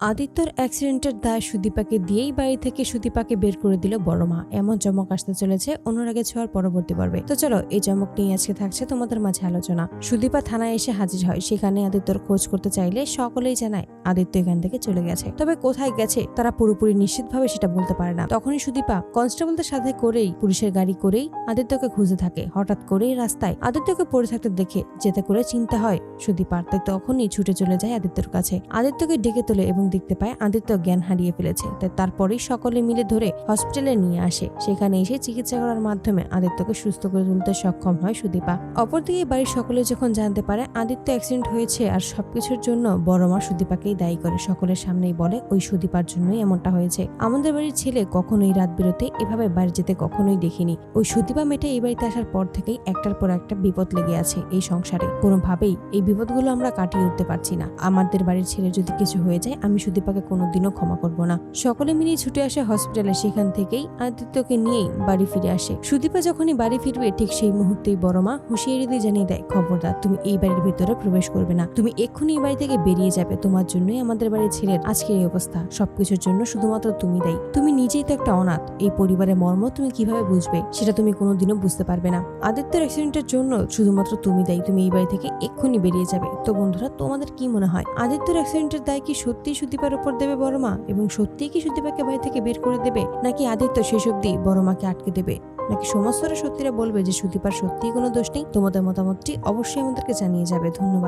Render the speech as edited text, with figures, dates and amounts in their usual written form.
আদিত্যর অ্যাক্সিডেন্টের দায় সুদীপাকে দিয়েই বাড়ি থেকে সুদীপাকে বের করে দিল বড় মা। এমন চমক আসতে চলেছে অনুরাগে ছোঁয়ার পরবর্তী পর্বে। তো চলো এই চমক নিয়ে আজকে থাকছে তোমাদের মাঝে আলোচনা। সুদীপা থানায় এসে হাজির হয়। সেখানে আদিত্যর খোঁজ করতে চাইলে সকলেই জানায় আদিত্য এখান থেকে চলে গেছে। তবে কোথায় গেছে তারা পুরোপুরি নিশ্চিতভাবে সেটা বলতে পারে না। তখনই সুদীপা কনস্টেবলদের সাথে করেই পুলিশের গাড়ি করেই আদিত্যকে খুঁজে থাকে। হঠাৎ করেই রাস্তায় আদিত্যকে পড়ে থাকতে দেখে যেতে করে চিন্তা হয় সুদীপার। তাই তখনই ছুটে চলে যায় আদিত্যর কাছে। আদিত্যকে ডেকে তোলে এবং দেখতে পায় আদিত্য জ্ঞান হারিয়ে ফেলেছে। তাই তারপরেই সকলে মিলে ধরে হসপিটালে নিয়ে আসে। সেখানে এসে চিকিৎসা করার মাধ্যমে আদিত্যকে সুস্থ করে তুলতে সক্ষম হয় সুদীপা। অপরদিকে বাড়ির সকলে যখন জানতে পারে আদিত্য অ্যাক্সিডেন্ট হয়েছে আর সবকিছুর জন্য বড় মা সুদীপাকেই দায়ী করে। সকলের সামনেই বলে ওই সুদীপার জন্যই এমনটা হয়েছে। আমাদের বাড়ির ছেলে কখনোই রাত বিরতে এভাবে বাড়ি যেতে কখনোই দেখিনি। ওই সুদীপা মেয়েটা এই বাড়িতে আসার পর থেকেই একটার পর একটা বিপদ লেগে আছে এই সংসারে। কোনোভাবেই এই বিপদগুলো আমরা কাটিয়ে উঠতে পারছি না। আমাদের বাড়ির ছেলে যদি কিছু হয়ে যায় আমি সুদীপাকে কোনোদিনও ক্ষমা করব না। সকলে মিলে ছুটে আসে হসপিটালে। সেখান থেকেই আদিত্যকে নিয়েই বাড়ি ফিরে আসে। সুদীপা যখনই বাড়ি ফিরবে ঠিক সেই মুহূর্তেই বড় মা হুঁশিয়ারি দিয়ে জানিয়ে দেয়, খবরদার তুমি এই বাড়ির ভিতরে প্রবেশ করবে না। তুমি এক্ষুনি এই বাড়ি থেকে বেরিয়ে যাবে। তোমার জন্যই আমাদের বাড়ির ছেলের আজকের এই অবস্থা। সবকিছুর জন্য শুধুমাত্র তুমি দায়ী। তুমি নিজেই তো একটা অনাথ। এই পরিবারের মর্ম তুমি কিভাবে বুঝবে সেটা তুমি কোনোদিনও বুঝতে পারবে না। আদিত্যের অ্যাক্সিডেন্টের জন্য শুধুমাত্র তুমি দায়ী। তুমি এই বাড়ি থেকে এক্ষুনি বেরিয়ে যাবে। তো বন্ধুরা তোমাদের কি মনে হয় আদিত্যের অ্যাক্সিডেন্টের দায় কি সত্যি সুদীপার উপর দেবে বড় মা এবং সত্যিই কি সুদীপাকে বাড়ি থেকে বের করে দেবে, নাকি আদিত্য শেষ অবধি বড় মাকে আটকে দেবে, নাকি সমস্তরা সত্যিরা বলবে যে সুদীপার সত্যিই কোনো দোষ নেই? তোমাদের মতামতটি অবশ্যই আমাদেরকে জানিয়ে যাবে। ধন্যবাদ।